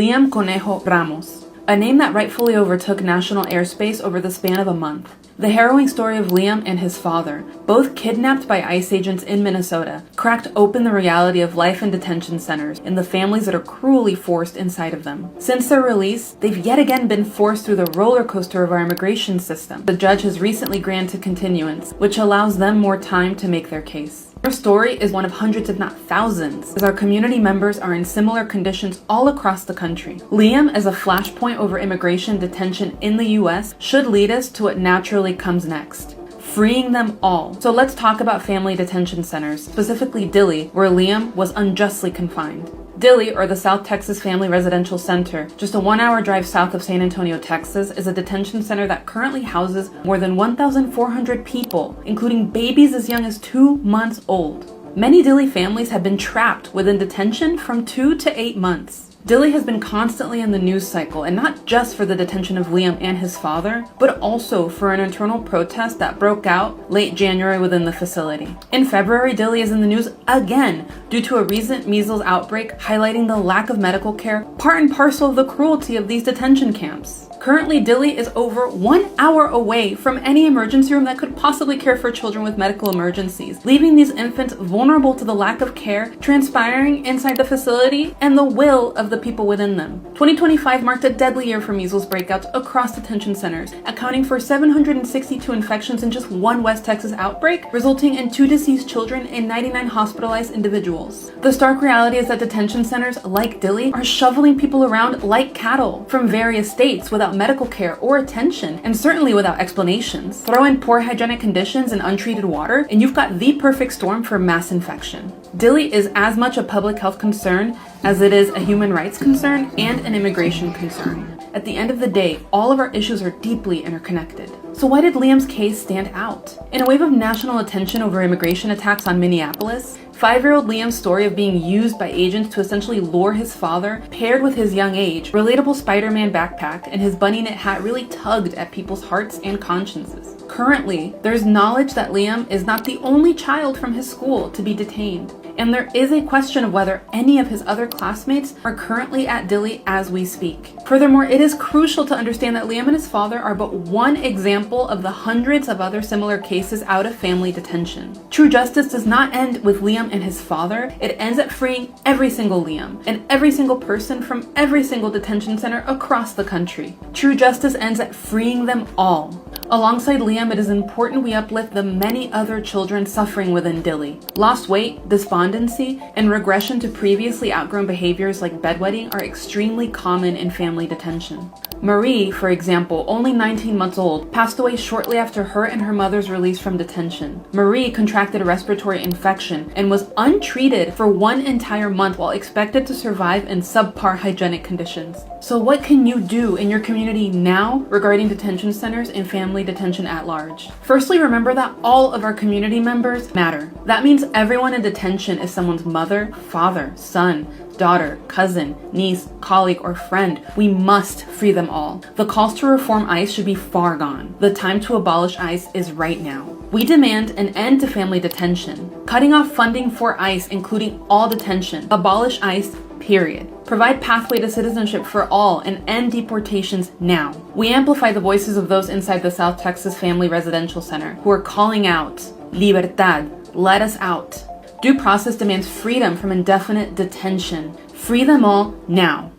Liam Conejo Ramos, a name that rightfully overtook national airspace over the span of a month. The harrowing story of Liam and his father, both kidnapped by ICE agents in Minnesota, cracked open the reality of life in detention centers and the families that are cruelly forced inside of them. Since their release, they've yet again been forced through the roller coaster of our immigration system. The judge has recently granted continuance, which allows them more time to make their case. Our story is one of hundreds if not thousands, as our community members are in similar conditions all across the country. Liam, as a flashpoint over immigration detention in the US, should lead us to what naturally comes next: freeing them all. So let's talk about family detention centers, specifically Dilley, where Liam was unjustly confined. Dilley, or the South Texas Family Residential Center, just a 1-hour drive south of San Antonio, Texas, is a detention center that currently houses more than 1,400 people, including babies as young as 2 months old. Many Dilley families have been trapped within detention from 2 to 8 months. Dilley has been constantly in the news cycle, and not just for the detention of Liam and his father, but also for an internal protest that broke out late January within the facility. In February, Dilley is in the news again due to a recent measles outbreak highlighting the lack of medical care, part and parcel of the cruelty of these detention camps. Currently, Dilley is over 1 hour away from any emergency room that could possibly care for children with medical emergencies, leaving these infants vulnerable to the lack of care transpiring inside the facility and the will of the people within them. 2025 marked a deadly year for measles breakouts across detention centers, accounting for 762 infections in just one West Texas outbreak, resulting in 2 deceased children and 99 hospitalized individuals. The stark reality is that detention centers like Dilley are shoveling people around like cattle from various states without medical care or attention, and certainly without explanations. Throw in poor hygienic conditions and untreated water, and you've got the perfect storm for mass infection. Dilley is as much a public health concern as it is a human rights concern and an immigration concern. At the end of the day, all of our issues are deeply interconnected. So why did Liam's case stand out? In a wave of national attention over immigration attacks on Minneapolis, 5-year-old Liam's story of being used by agents to essentially lure his father, paired with his young age, relatable Spider-Man backpack, and his bunny knit hat really tugged at people's hearts and consciences. Currently, there's knowledge that Liam is not the only child from his school to be detained, and there is a question of whether any of his other classmates are currently at Dilley as we speak. Furthermore, it is crucial to understand that Liam and his father are but one example of the hundreds of other similar cases out of family detention. True justice does not end with Liam and his father. It ends at freeing every single Liam and every single person from every single detention center across the country. True justice ends at freeing them all. Alongside Liam, it is important we uplift the many other children suffering within Dilley. Lost weight, despondency, and regression to previously outgrown behaviors like bedwetting are extremely common in family detention. Marie, for example, only 19 months old, passed away shortly after her and her mother's release from detention. Marie contracted a respiratory infection and was untreated for 1 entire month while expected to survive in subpar hygienic conditions. So what can you do in your community now regarding detention centers and family detention at large? Firstly, remember that all of our community members matter. That means everyone in detention is someone's mother, father, son, daughter, cousin, niece, colleague, or friend. We must free them all. The calls to reform ICE should be far gone. The time to abolish ICE is right now. We demand an end to family detention, cutting off funding for ICE, including all detention. Abolish ICE, period. Provide pathway to citizenship for all and end deportations now. We amplify the voices of those inside the South Texas Family Residential Center who are calling out, Libertad, let us out. Due process demands freedom from indefinite detention. Free them all now.